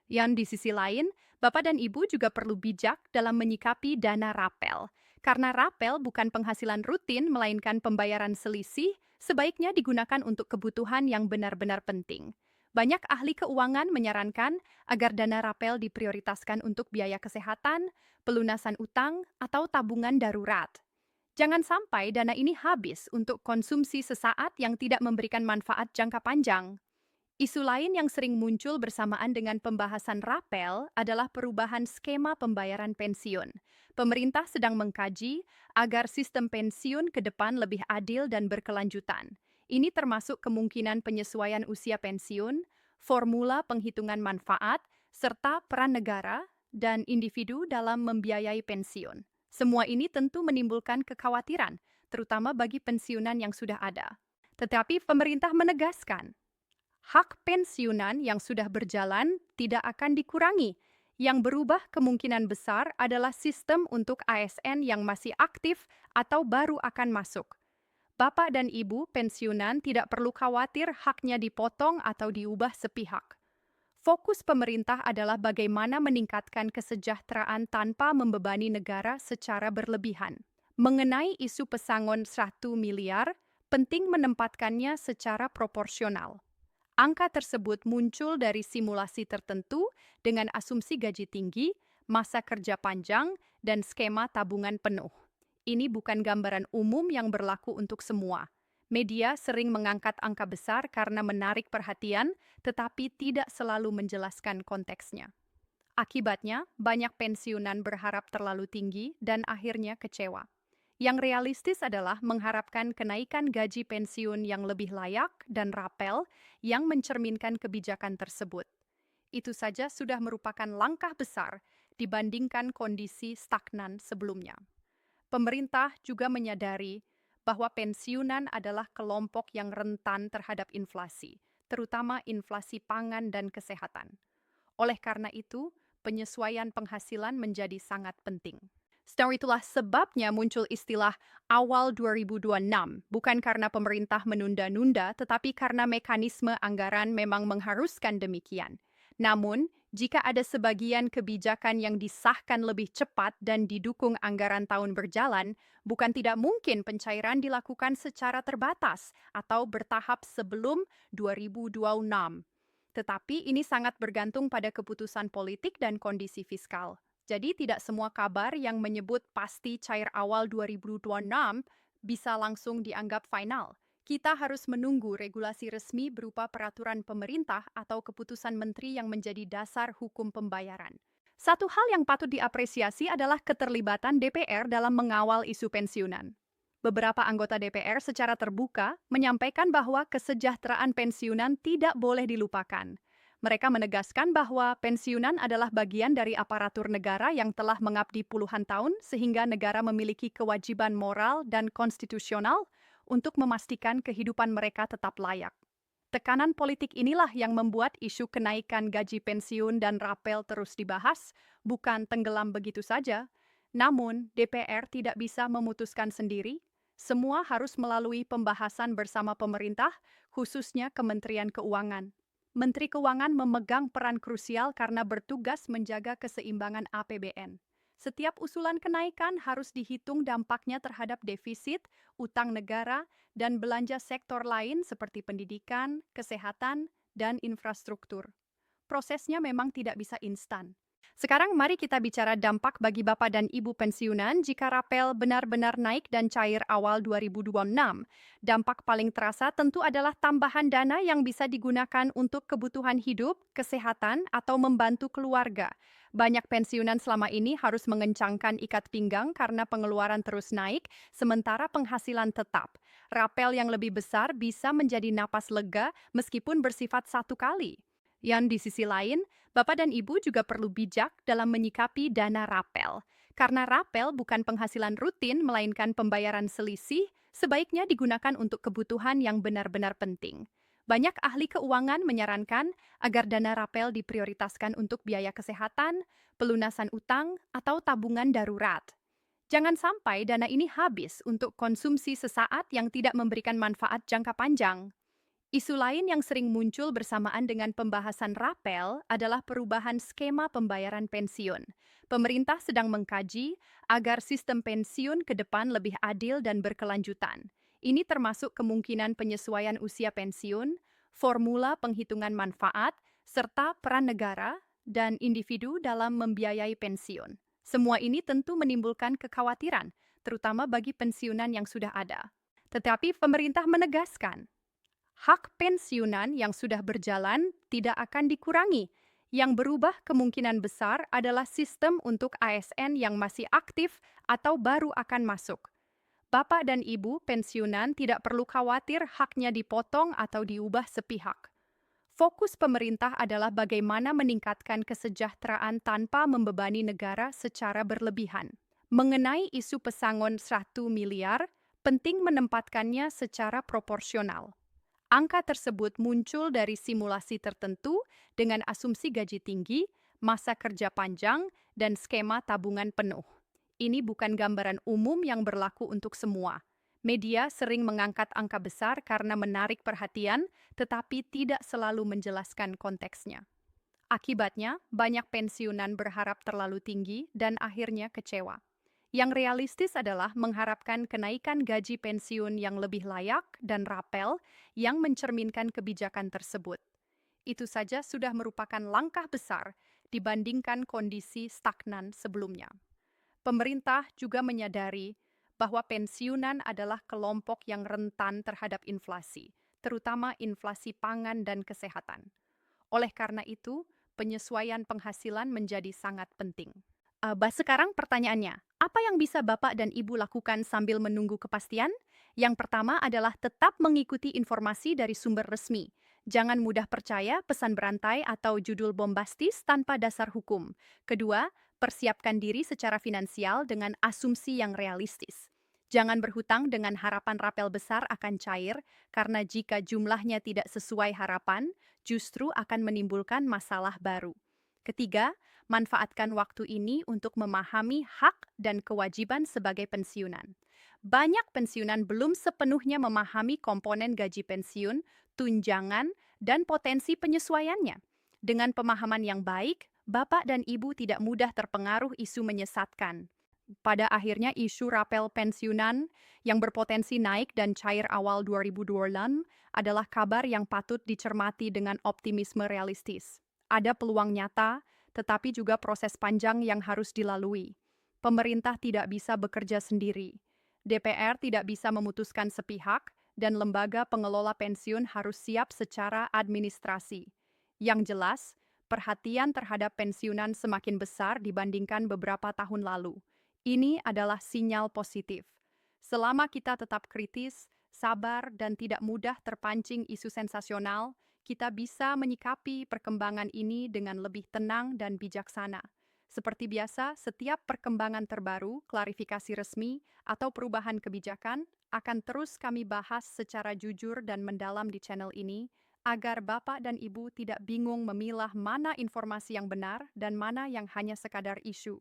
Yang di sisi lain, Bapak dan Ibu juga perlu bijak dalam menyikapi dana rapel. Karena rapel bukan penghasilan rutin, melainkan pembayaran selisih, sebaiknya digunakan untuk kebutuhan yang benar-benar penting. Banyak ahli keuangan menyarankan agar dana rapel diprioritaskan untuk biaya kesehatan, pelunasan utang, atau tabungan darurat. Jangan sampai dana ini habis untuk konsumsi sesaat yang tidak memberikan manfaat jangka panjang. Isu lain yang sering muncul bersamaan dengan pembahasan rapel adalah perubahan skema pembayaran pensiun. Pemerintah sedang mengkaji agar sistem pensiun ke depan lebih adil dan berkelanjutan. Ini termasuk kemungkinan penyesuaian usia pensiun, formula penghitungan manfaat, serta peran negara dan individu dalam membiayai pensiun. Semua ini tentu menimbulkan kekhawatiran, terutama bagi pensiunan yang sudah ada. Tetapi pemerintah menegaskan hak pensiunan yang sudah berjalan tidak akan dikurangi. Yang berubah kemungkinan besar adalah sistem untuk ASN yang masih aktif atau baru akan masuk. Bapak dan Ibu pensiunan tidak perlu khawatir haknya dipotong atau diubah sepihak. Fokus pemerintah adalah bagaimana meningkatkan kesejahteraan tanpa membebani negara secara berlebihan. Mengenai isu pesangon 1 miliar, penting menempatkannya secara proporsional. Angka tersebut muncul dari simulasi tertentu dengan asumsi gaji tinggi, masa kerja panjang, dan skema tabungan penuh. Ini bukan gambaran umum yang berlaku untuk semua. Media sering mengangkat angka besar karena menarik perhatian, tetapi tidak selalu menjelaskan konteksnya. Akibatnya, banyak pensiunan berharap terlalu tinggi dan akhirnya kecewa. Yang realistis adalah mengharapkan kenaikan gaji pensiun yang lebih layak dan rapel yang mencerminkan kebijakan tersebut. Itu saja sudah merupakan langkah besar dibandingkan kondisi stagnan sebelumnya. Pemerintah juga menyadari bahwa pensiunan adalah kelompok yang rentan terhadap inflasi, terutama inflasi pangan dan kesehatan. Oleh karena itu, penyesuaian penghasilan menjadi sangat penting. Setahu itulah sebabnya muncul istilah awal 2026, bukan karena pemerintah menunda-nunda, tetapi karena mekanisme anggaran memang mengharuskan demikian. Namun, jika ada sebagian kebijakan yang disahkan lebih cepat dan didukung anggaran tahun berjalan, bukan tidak mungkin pencairan dilakukan secara terbatas atau bertahap sebelum 2026. Tetapi ini sangat bergantung pada keputusan politik dan kondisi fiskal. Jadi tidak semua kabar yang menyebut pasti cair awal 2026 bisa langsung dianggap final. Kita harus menunggu regulasi resmi berupa peraturan pemerintah atau keputusan menteri yang menjadi dasar hukum pembayaran. Satu hal yang patut diapresiasi adalah keterlibatan DPR dalam mengawal isu pensiunan. Beberapa anggota DPR secara terbuka menyampaikan bahwa kesejahteraan pensiunan tidak boleh dilupakan. Mereka menegaskan bahwa pensiunan adalah bagian dari aparatur negara yang telah mengabdi puluhan tahun sehingga negara memiliki kewajiban moral dan konstitusional untuk memastikan kehidupan mereka tetap layak. Tekanan politik inilah yang membuat isu kenaikan gaji pensiun dan rapel terus dibahas, bukan tenggelam begitu saja. Namun, DPR tidak bisa memutuskan sendiri. Semua harus melalui pembahasan bersama pemerintah, khususnya Kementerian Keuangan. Menteri Keuangan memegang peran krusial karena bertugas menjaga keseimbangan APBN. Setiap usulan kenaikan harus dihitung dampaknya terhadap defisit, utang negara, dan belanja sektor lain seperti pendidikan, kesehatan, dan infrastruktur. Prosesnya memang tidak bisa instan. Sekarang mari kita bicara dampak bagi Bapak dan Ibu pensiunan jika rapel benar-benar naik dan cair awal 2026. Dampak paling terasa tentu adalah tambahan dana yang bisa digunakan untuk kebutuhan hidup, kesehatan, atau membantu keluarga. Banyak pensiunan selama ini harus mengencangkan ikat pinggang karena pengeluaran terus naik, sementara penghasilan tetap. Rapel yang lebih besar bisa menjadi napas lega meskipun bersifat satu kali. Yang di sisi lain, Bapak dan Ibu juga perlu bijak dalam menyikapi dana rapel. Karena rapel bukan penghasilan rutin, melainkan pembayaran selisih, sebaiknya digunakan untuk kebutuhan yang benar-benar penting. Banyak ahli keuangan menyarankan agar dana rapel diprioritaskan untuk biaya kesehatan, pelunasan utang, atau tabungan darurat. Jangan sampai dana ini habis untuk konsumsi sesaat yang tidak memberikan manfaat jangka panjang. Isu lain yang sering muncul bersamaan dengan pembahasan rapel adalah perubahan skema pembayaran pensiun. Pemerintah sedang mengkaji agar sistem pensiun ke depan lebih adil dan berkelanjutan. Ini termasuk kemungkinan penyesuaian usia pensiun, formula penghitungan manfaat, serta peran negara dan individu dalam membiayai pensiun. Semua ini tentu menimbulkan kekhawatiran, terutama bagi pensiunan yang sudah ada. Tetapi pemerintah menegaskan hak pensiunan yang sudah berjalan tidak akan dikurangi. Yang berubah kemungkinan besar adalah sistem untuk ASN yang masih aktif atau baru akan masuk. Bapak dan Ibu pensiunan tidak perlu khawatir haknya dipotong atau diubah sepihak. Fokus pemerintah adalah bagaimana meningkatkan kesejahteraan tanpa membebani negara secara berlebihan. Mengenai isu pesangon 1 miliar, penting menempatkannya secara proporsional. Angka tersebut muncul dari simulasi tertentu dengan asumsi gaji tinggi, masa kerja panjang, dan skema tabungan penuh. Ini bukan gambaran umum yang berlaku untuk semua. Media sering mengangkat angka besar karena menarik perhatian, tetapi tidak selalu menjelaskan konteksnya. Akibatnya, banyak pensiunan berharap terlalu tinggi dan akhirnya kecewa. Yang realistis adalah mengharapkan kenaikan gaji pensiun yang lebih layak dan rapel yang mencerminkan kebijakan tersebut. Itu saja sudah merupakan langkah besar dibandingkan kondisi stagnan sebelumnya. Pemerintah juga menyadari bahwa pensiunan adalah kelompok yang rentan terhadap inflasi, terutama inflasi pangan dan kesehatan. Oleh karena itu, penyesuaian penghasilan menjadi sangat penting. Sekarang pertanyaannya, apa yang bisa Bapak dan Ibu lakukan sambil menunggu kepastian? Yang pertama adalah tetap mengikuti informasi dari sumber resmi. Jangan mudah percaya pesan berantai atau judul bombastis tanpa dasar hukum. Kedua, persiapkan diri secara finansial dengan asumsi yang realistis. Jangan berhutang dengan harapan rapel besar akan cair, karena jika jumlahnya tidak sesuai harapan, justru akan menimbulkan masalah baru. Ketiga, manfaatkan waktu ini untuk memahami hak dan kewajiban sebagai pensiunan. Banyak pensiunan belum sepenuhnya memahami komponen gaji pensiun, tunjangan, dan potensi penyesuaiannya. Dengan pemahaman yang baik, Bapak dan Ibu tidak mudah terpengaruh isu menyesatkan. Pada akhirnya isu rapel pensiunan yang berpotensi naik dan cair awal 2026 adalah kabar yang patut dicermati dengan optimisme realistis. Ada peluang nyata, tetapi juga proses panjang yang harus dilalui. Pemerintah tidak bisa bekerja sendiri. DPR tidak bisa memutuskan sepihak, dan lembaga pengelola pensiun harus siap secara administrasi. Yang jelas, perhatian terhadap pensiunan semakin besar dibandingkan beberapa tahun lalu. Ini adalah sinyal positif. Selama kita tetap kritis, sabar, dan tidak mudah terpancing isu sensasional, kita bisa menyikapi perkembangan ini dengan lebih tenang dan bijaksana. Seperti biasa, setiap perkembangan terbaru, klarifikasi resmi, atau perubahan kebijakan akan terus kami bahas secara jujur dan mendalam di channel ini, agar Bapak dan Ibu tidak bingung memilah mana informasi yang benar dan mana yang hanya sekadar isu.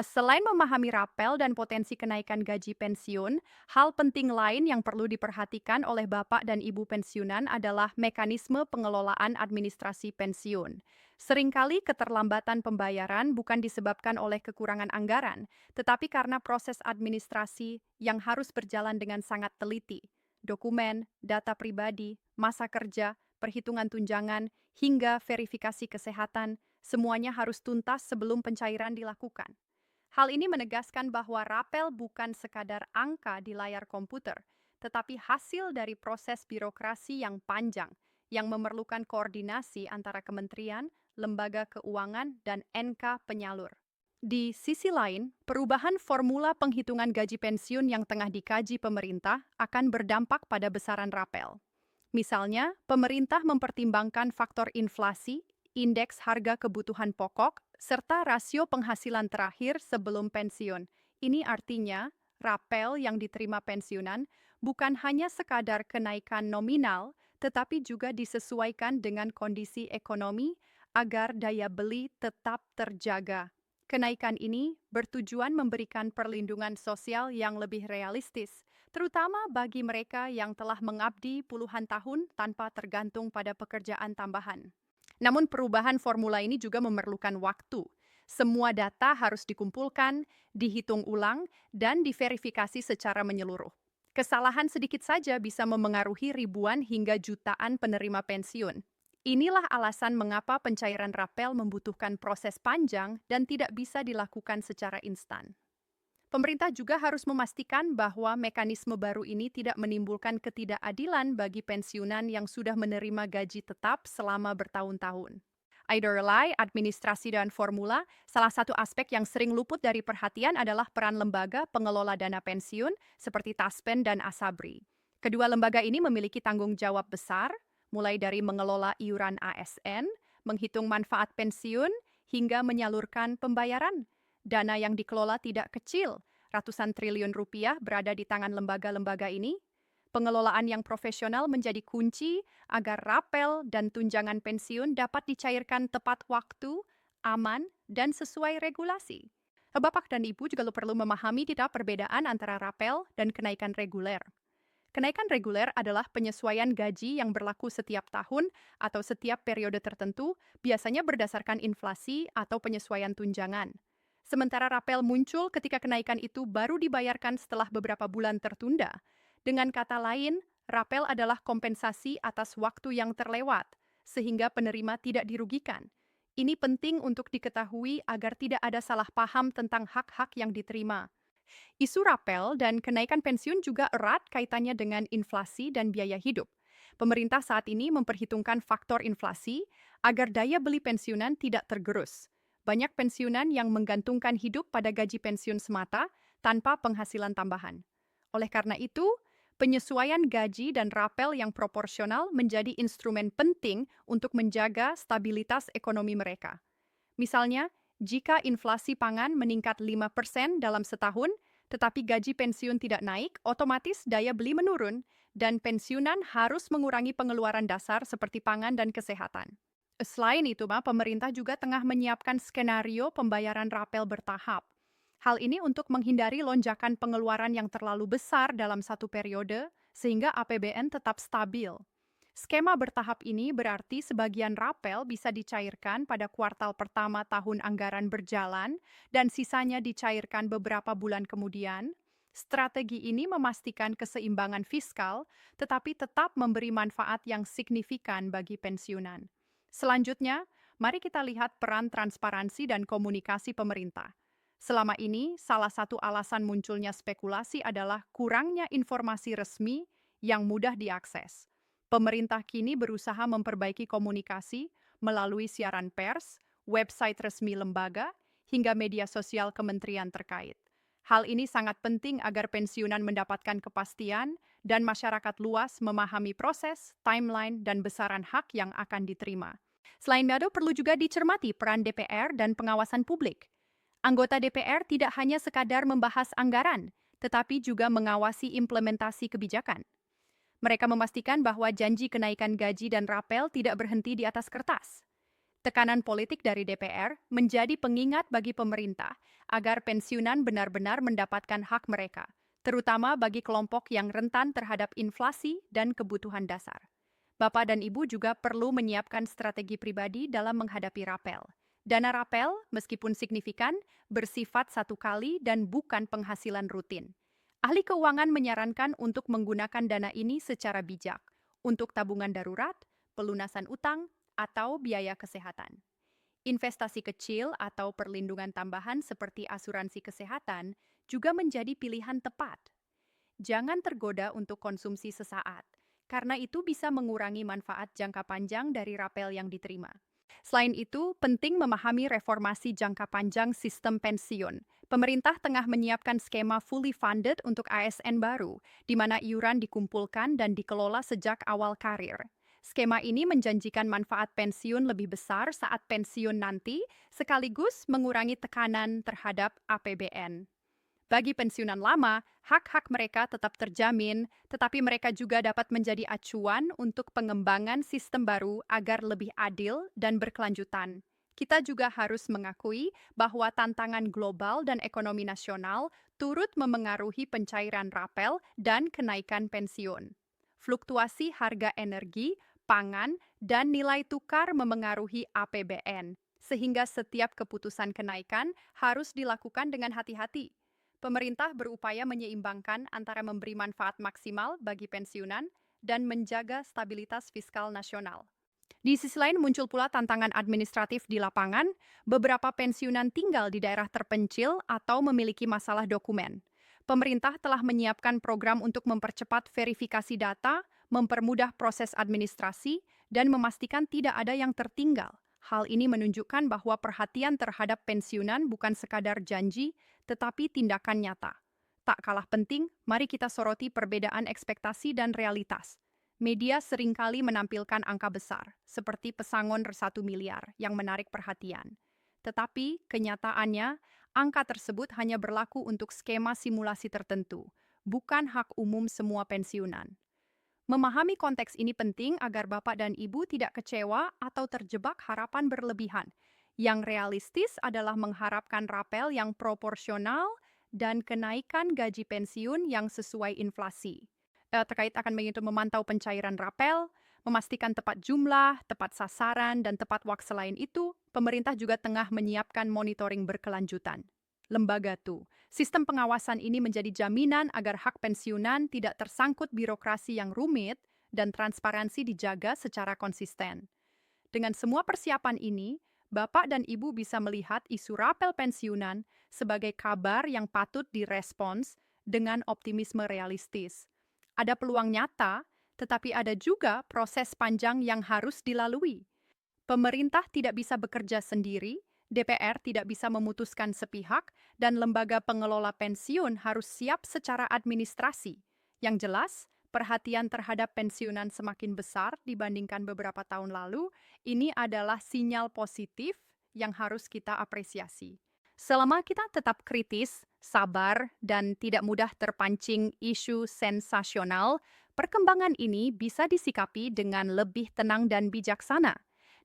Selain memahami rapel dan potensi kenaikan gaji pensiun, hal penting lain yang perlu diperhatikan oleh Bapak dan Ibu pensiunan adalah mekanisme pengelolaan administrasi pensiun. Seringkali keterlambatan pembayaran bukan disebabkan oleh kekurangan anggaran, tetapi karena proses administrasi yang harus berjalan dengan sangat teliti. Dokumen, data pribadi, masa kerja, perhitungan tunjangan, hingga verifikasi kesehatan, semuanya harus tuntas sebelum pencairan dilakukan. Hal ini menegaskan bahwa rapel bukan sekadar angka di layar komputer, tetapi hasil dari proses birokrasi yang panjang, yang memerlukan koordinasi antara kementerian, lembaga keuangan, dan NK penyalur. Di sisi lain, perubahan formula penghitungan gaji pensiun yang tengah dikaji pemerintah akan berdampak pada besaran rapel. Misalnya, pemerintah mempertimbangkan faktor inflasi, indeks harga kebutuhan pokok, serta rasio penghasilan terakhir sebelum pensiun. Ini artinya, rapel yang diterima pensiunan bukan hanya sekadar kenaikan nominal, tetapi juga disesuaikan dengan kondisi ekonomi agar daya beli tetap terjaga. Kenaikan ini bertujuan memberikan perlindungan sosial yang lebih realistis, terutama bagi mereka yang telah mengabdi puluhan tahun tanpa tergantung pada pekerjaan tambahan. Namun perubahan formula ini juga memerlukan waktu. Semua data harus dikumpulkan, dihitung ulang, dan diverifikasi secara menyeluruh. Kesalahan sedikit saja bisa memengaruhi ribuan hingga jutaan penerima pensiun. Inilah alasan mengapa pencairan rapel membutuhkan proses panjang dan tidak bisa dilakukan secara instan. Pemerintah juga harus memastikan bahwa mekanisme baru ini tidak menimbulkan ketidakadilan bagi pensiunan yang sudah menerima gaji tetap selama bertahun-tahun. Aiderlai, administrasi dan formula, salah satu aspek yang sering luput dari perhatian adalah peran lembaga pengelola dana pensiun seperti Taspen dan Asabri. Kedua lembaga ini memiliki tanggung jawab besar, mulai dari mengelola iuran ASN, menghitung manfaat pensiun, hingga menyalurkan pembayaran. Dana yang dikelola tidak kecil, ratusan triliun rupiah berada di tangan lembaga-lembaga ini. Pengelolaan yang profesional menjadi kunci agar rapel dan tunjangan pensiun dapat dicairkan tepat waktu, aman, dan sesuai regulasi. Bapak dan Ibu juga perlu memahami tidak perbedaan antara rapel dan kenaikan reguler. Kenaikan reguler adalah penyesuaian gaji yang berlaku setiap tahun atau setiap periode tertentu, biasanya berdasarkan inflasi atau penyesuaian tunjangan. Sementara rapel muncul ketika kenaikan itu baru dibayarkan setelah beberapa bulan tertunda. Dengan kata lain, rapel adalah kompensasi atas waktu yang terlewat, sehingga penerima tidak dirugikan. Ini penting untuk diketahui agar tidak ada salah paham tentang hak-hak yang diterima. Isu rapel dan kenaikan pensiun juga erat kaitannya dengan inflasi dan biaya hidup. Pemerintah saat ini memperhitungkan faktor inflasi agar daya beli pensiunan tidak tergerus. Banyak pensiunan yang menggantungkan hidup pada gaji pensiun semata tanpa penghasilan tambahan. Oleh karena itu, penyesuaian gaji dan rapel yang proporsional menjadi instrumen penting untuk menjaga stabilitas ekonomi mereka. Misalnya, jika inflasi pangan meningkat 5% dalam setahun, tetapi gaji pensiun tidak naik, otomatis daya beli menurun dan pensiunan harus mengurangi pengeluaran dasar seperti pangan dan kesehatan. Selain itu, pemerintah juga tengah menyiapkan skenario pembayaran rapel bertahap. Hal ini untuk menghindari lonjakan pengeluaran yang terlalu besar dalam satu periode, sehingga APBN tetap stabil. Skema bertahap ini berarti sebagian rapel bisa dicairkan pada kuartal pertama tahun anggaran berjalan dan sisanya dicairkan beberapa bulan kemudian. Strategi ini memastikan keseimbangan fiskal, tetapi tetap memberi manfaat yang signifikan bagi pensiunan. Selanjutnya, mari kita lihat peran transparansi dan komunikasi pemerintah. Selama ini, salah satu alasan munculnya spekulasi adalah kurangnya informasi resmi yang mudah diakses. Pemerintah kini berusaha memperbaiki komunikasi melalui siaran pers, website resmi lembaga, hingga media sosial kementerian terkait. Hal ini sangat penting agar pensiunan mendapatkan kepastian dan masyarakat luas memahami proses, timeline, dan besaran hak yang akan diterima. Selain itu, perlu juga dicermati peran DPR dan pengawasan publik. Anggota DPR tidak hanya sekadar membahas anggaran, tetapi juga mengawasi implementasi kebijakan. Mereka memastikan bahwa janji kenaikan gaji dan rapel tidak berhenti di atas kertas. Tekanan politik dari DPR menjadi pengingat bagi pemerintah agar pensiunan benar-benar mendapatkan hak mereka, terutama bagi kelompok yang rentan terhadap inflasi dan kebutuhan dasar. Bapak dan Ibu juga perlu menyiapkan strategi pribadi dalam menghadapi rapel. Dana rapel, meskipun signifikan, bersifat satu kali dan bukan penghasilan rutin. Ahli keuangan menyarankan untuk menggunakan dana ini secara bijak, untuk tabungan darurat, pelunasan utang, atau biaya kesehatan. Investasi kecil atau perlindungan tambahan seperti asuransi kesehatan juga menjadi pilihan tepat. Jangan tergoda untuk konsumsi sesaat, karena itu bisa mengurangi manfaat jangka panjang dari rapel yang diterima. Selain itu, penting memahami reformasi jangka panjang sistem pensiun. Pemerintah tengah menyiapkan skema fully funded untuk ASN baru, di mana iuran dikumpulkan dan dikelola sejak awal karir. Skema ini menjanjikan manfaat pensiun lebih besar saat pensiun nanti, sekaligus mengurangi tekanan terhadap APBN. Bagi pensiunan lama, hak-hak mereka tetap terjamin, tetapi mereka juga dapat menjadi acuan untuk pengembangan sistem baru agar lebih adil dan berkelanjutan. Kita juga harus mengakui bahwa tantangan global dan ekonomi nasional turut memengaruhi pencairan rapel dan kenaikan pensiun. Fluktuasi harga energi, pangan, dan nilai tukar memengaruhi APBN, sehingga setiap keputusan kenaikan harus dilakukan dengan hati-hati. Pemerintah berupaya menyeimbangkan antara memberi manfaat maksimal bagi pensiunan dan menjaga stabilitas fiskal nasional. Di sisi lain muncul pula tantangan administratif di lapangan, beberapa pensiunan tinggal di daerah terpencil atau memiliki masalah dokumen. Pemerintah telah menyiapkan program untuk mempercepat verifikasi data, mempermudah proses administrasi, dan memastikan tidak ada yang tertinggal. Hal ini menunjukkan bahwa perhatian terhadap pensiunan bukan sekadar janji, tetapi tindakan nyata. Tak kalah penting, mari kita soroti perbedaan ekspektasi dan realitas. Media seringkali menampilkan angka besar, seperti pesangon 1 miliar yang menarik perhatian. Tetapi, kenyataannya, angka tersebut hanya berlaku untuk skema simulasi tertentu, bukan hak umum semua pensiunan. Memahami konteks ini penting agar Bapak dan Ibu tidak kecewa atau terjebak harapan berlebihan. Yang realistis adalah mengharapkan rapel yang proporsional dan kenaikan gaji pensiun yang sesuai inflasi. Terkait akan memantau pencairan rapel, memastikan tepat jumlah, tepat sasaran, dan tepat waktu. Selain itu, pemerintah juga tengah menyiapkan monitoring berkelanjutan. Lembaga Tu. Sistem pengawasan ini menjadi jaminan agar hak pensiunan tidak tersangkut birokrasi yang rumit dan transparansi dijaga secara konsisten. Dengan semua persiapan ini, Bapak dan Ibu bisa melihat isu rapel pensiunan sebagai kabar yang patut direspons dengan optimisme realistis. Ada peluang nyata, tetapi ada juga proses panjang yang harus dilalui. Pemerintah tidak bisa bekerja sendiri, DPR tidak bisa memutuskan sepihak, dan lembaga pengelola pensiun harus siap secara administrasi. Yang jelas, perhatian terhadap pensiunan semakin besar dibandingkan beberapa tahun lalu. Ini adalah sinyal positif yang harus kita apresiasi. Selama kita tetap kritis, sabar, dan tidak mudah terpancing isu sensasional, perkembangan ini bisa disikapi dengan lebih tenang dan bijaksana.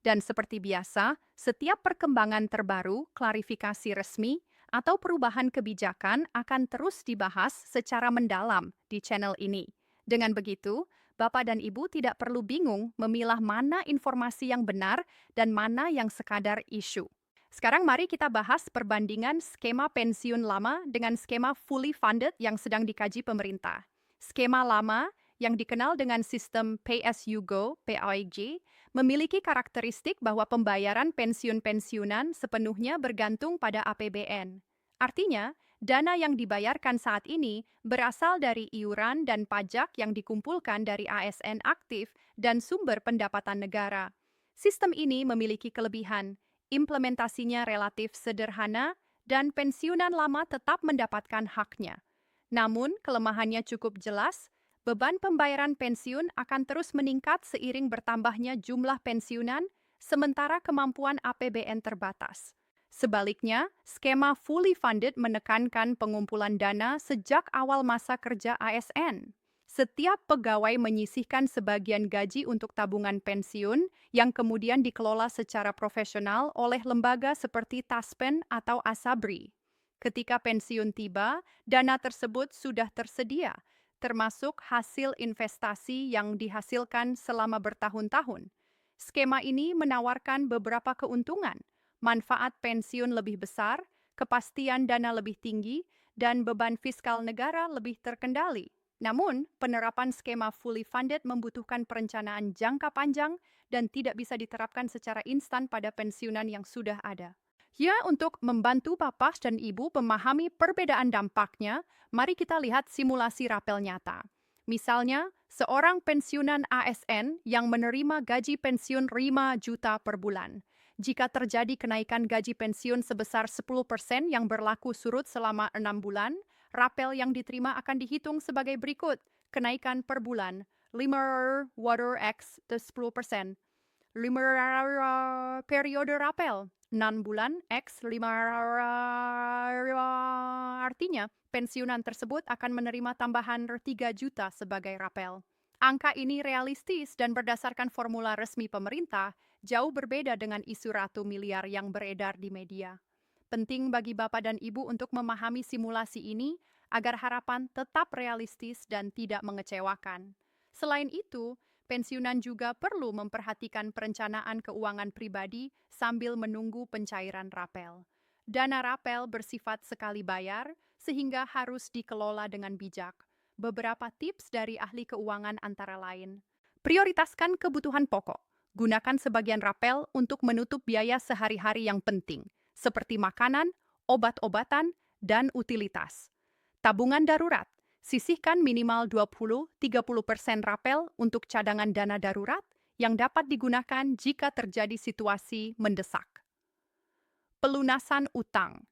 Dan seperti biasa, setiap perkembangan terbaru, klarifikasi resmi, atau perubahan kebijakan akan terus dibahas secara mendalam di channel ini. Dengan begitu, Bapak dan Ibu tidak perlu bingung memilah mana informasi yang benar dan mana yang sekadar isu. Sekarang mari kita bahas perbandingan skema pensiun lama dengan skema fully funded yang sedang dikaji pemerintah. Skema lama yang dikenal dengan sistem Pay As You Go, PAYG, memiliki karakteristik bahwa pembayaran pensiun-pensiunan sepenuhnya bergantung pada APBN. Artinya, dana yang dibayarkan saat ini berasal dari iuran dan pajak yang dikumpulkan dari ASN aktif dan sumber pendapatan negara. Sistem ini memiliki kelebihan. Implementasinya relatif sederhana dan pensiunan lama tetap mendapatkan haknya. Namun, kelemahannya cukup jelas, beban pembayaran pensiun akan terus meningkat seiring bertambahnya jumlah pensiunan, sementara kemampuan APBN terbatas. Sebaliknya, skema fully funded menekankan pengumpulan dana sejak awal masa kerja ASN. Setiap pegawai menyisihkan sebagian gaji untuk tabungan pensiun yang kemudian dikelola secara profesional oleh lembaga seperti Taspen atau Asabri. Ketika pensiun tiba, dana tersebut sudah tersedia, termasuk hasil investasi yang dihasilkan selama bertahun-tahun. Skema ini menawarkan beberapa keuntungan, manfaat pensiun lebih besar, kepastian dana lebih tinggi, dan beban fiskal negara lebih terkendali. Namun, penerapan skema fully funded membutuhkan perencanaan jangka panjang dan tidak bisa diterapkan secara instan pada pensiunan yang sudah ada. Ya, untuk membantu Bapak dan Ibu memahami perbedaan dampaknya, mari kita lihat simulasi rapel nyata. Misalnya, seorang pensiunan ASN yang menerima gaji pensiun 5 juta per bulan. Jika terjadi kenaikan gaji pensiun sebesar 10% yang berlaku surut selama 6 bulan, rapel yang diterima akan dihitung sebagai berikut. Kenaikan per bulan, 5 water X 10%. 5 periode rapel, 6 bulan X 5. Artinya, pensiunan tersebut akan menerima tambahan 3 juta sebagai rapel. Angka ini realistis dan berdasarkan formula resmi pemerintah, Jauh berbeda dengan isu ratu miliar yang beredar di media. Penting bagi Bapak dan Ibu untuk memahami simulasi ini agar harapan tetap realistis dan tidak mengecewakan. Selain itu, pensiunan juga perlu memperhatikan perencanaan keuangan pribadi sambil menunggu pencairan rapel. Dana rapel bersifat sekali bayar, sehingga harus dikelola dengan bijak. Beberapa tips dari ahli keuangan antara lain. Prioritaskan kebutuhan pokok. Gunakan sebagian rapel untuk menutup biaya sehari-hari yang penting, seperti makanan, obat-obatan, dan utilitas. Tabungan darurat. Sisihkan minimal 20-30% rapel untuk cadangan dana darurat yang dapat digunakan jika terjadi situasi mendesak. Pelunasan utang.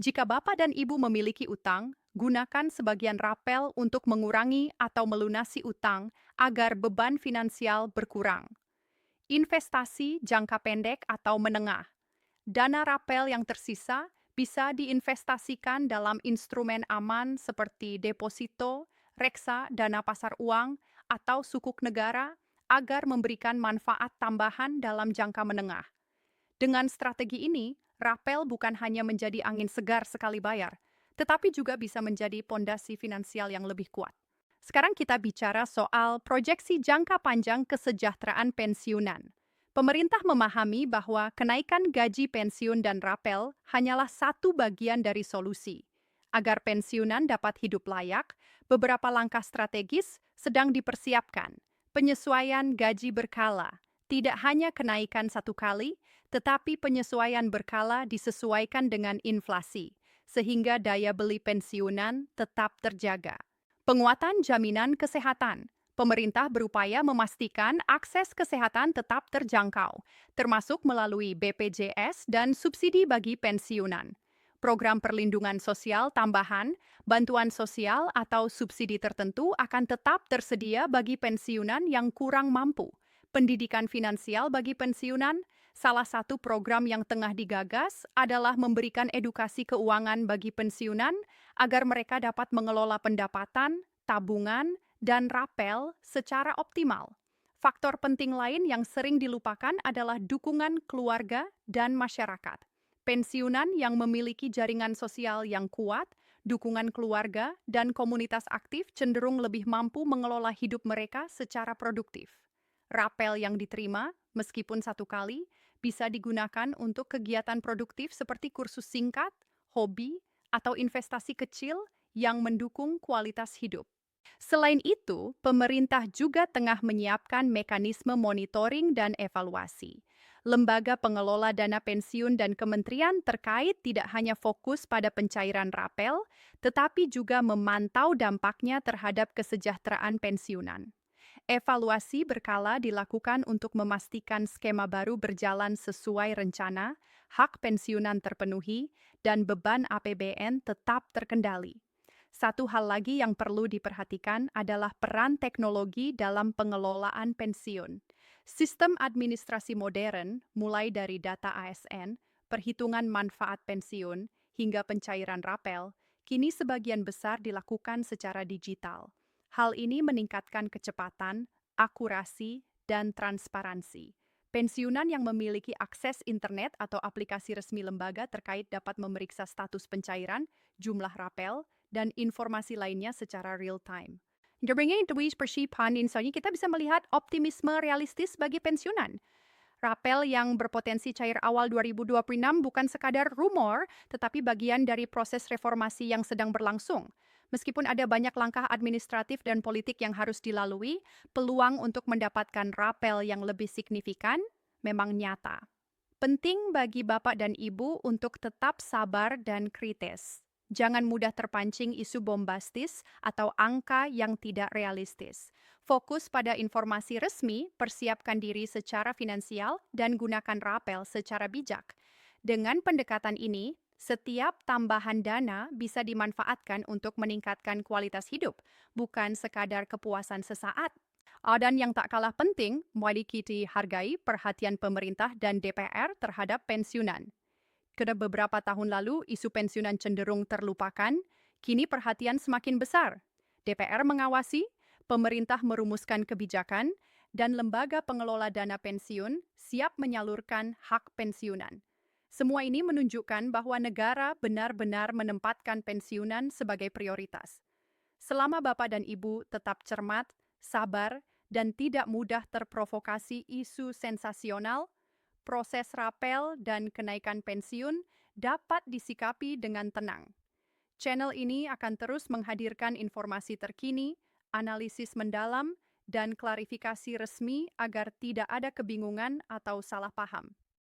Jika Bapak dan Ibu memiliki utang, gunakan sebagian rapel untuk mengurangi atau melunasi utang agar beban finansial berkurang. Investasi jangka pendek atau menengah. Dana rapel yang tersisa bisa diinvestasikan dalam instrumen aman seperti deposito, reksa, dana pasar uang, atau sukuk negara agar memberikan manfaat tambahan dalam jangka menengah. Dengan strategi ini, rapel bukan hanya menjadi angin segar sekali bayar, tetapi juga bisa menjadi pondasi finansial yang lebih kuat. Sekarang kita bicara soal proyeksi jangka panjang kesejahteraan pensiunan. Pemerintah memahami bahwa kenaikan gaji pensiun dan rapel hanyalah satu bagian dari solusi. Agar pensiunan dapat hidup layak, beberapa langkah strategis sedang dipersiapkan. Penyesuaian gaji berkala, tidak hanya kenaikan satu kali, tetapi penyesuaian berkala disesuaikan dengan inflasi, sehingga daya beli pensiunan tetap terjaga. Penguatan jaminan kesehatan. Pemerintah berupaya memastikan akses kesehatan tetap terjangkau, termasuk melalui BPJS dan subsidi bagi pensiunan. Program perlindungan sosial tambahan, bantuan sosial atau subsidi tertentu akan tetap tersedia bagi pensiunan yang kurang mampu. Pendidikan finansial bagi pensiunan, salah satu program yang tengah digagas adalah memberikan edukasi keuangan bagi pensiunan agar mereka dapat mengelola pendapatan, tabungan, dan rapel secara optimal. Faktor penting lain yang sering dilupakan adalah dukungan keluarga dan masyarakat. Pensiunan yang memiliki jaringan sosial yang kuat, dukungan keluarga, dan komunitas aktif cenderung lebih mampu mengelola hidup mereka secara produktif. Rapel yang diterima, meskipun satu kali, bisa digunakan untuk kegiatan produktif seperti kursus singkat, hobi, atau investasi kecil yang mendukung kualitas hidup. Selain itu, pemerintah juga tengah menyiapkan mekanisme monitoring dan evaluasi. Lembaga pengelola dana pensiun dan kementerian terkait tidak hanya fokus pada pencairan rapel, tetapi juga memantau dampaknya terhadap kesejahteraan pensiunan. Evaluasi berkala dilakukan untuk memastikan skema baru berjalan sesuai rencana, hak pensiunan terpenuhi, dan beban APBN tetap terkendali. Satu hal lagi yang perlu diperhatikan adalah peran teknologi dalam pengelolaan pensiun. Sistem administrasi modern, mulai dari data ASN, perhitungan manfaat pensiun, hingga pencairan rapel, kini sebagian besar dilakukan secara digital. Hal ini meningkatkan kecepatan, akurasi, dan transparansi. Pensiunan yang memiliki akses internet atau aplikasi resmi lembaga terkait dapat memeriksa status pencairan, jumlah rapel, dan informasi lainnya secara real-time. Dengan intuisi persiapan ini, kita bisa melihat optimisme realistis bagi pensiunan. Rapel yang berpotensi cair awal 2026 bukan sekadar rumor, tetapi bagian dari proses reformasi yang sedang berlangsung. Meskipun ada banyak langkah administratif dan politik yang harus dilalui, peluang untuk mendapatkan rapel yang lebih signifikan memang nyata. Penting bagi Bapak dan Ibu untuk tetap sabar dan kritis. Jangan mudah terpancing isu bombastis atau angka yang tidak realistis. Fokus pada informasi resmi, persiapkan diri secara finansial, dan gunakan rapel secara bijak. Dengan pendekatan ini, setiap tambahan dana bisa dimanfaatkan untuk meningkatkan kualitas hidup, bukan sekadar kepuasan sesaat. Dan yang tak kalah penting, mari kita hargai perhatian pemerintah dan DPR terhadap pensiunan. Karena beberapa tahun lalu isu pensiunan cenderung terlupakan, kini perhatian semakin besar. DPR mengawasi, pemerintah merumuskan kebijakan, dan lembaga pengelola dana pensiun siap menyalurkan hak pensiunan. Semua ini menunjukkan bahwa negara benar-benar menempatkan pensiunan sebagai prioritas. Selama Bapak dan Ibu tetap cermat, sabar, dan tidak mudah terprovokasi isu sensasional, proses rapel dan kenaikan pensiun dapat disikapi dengan tenang. Channel ini akan terus menghadirkan informasi terkini, analisis mendalam, dan klarifikasi resmi agar tidak ada kebingungan atau salah paham.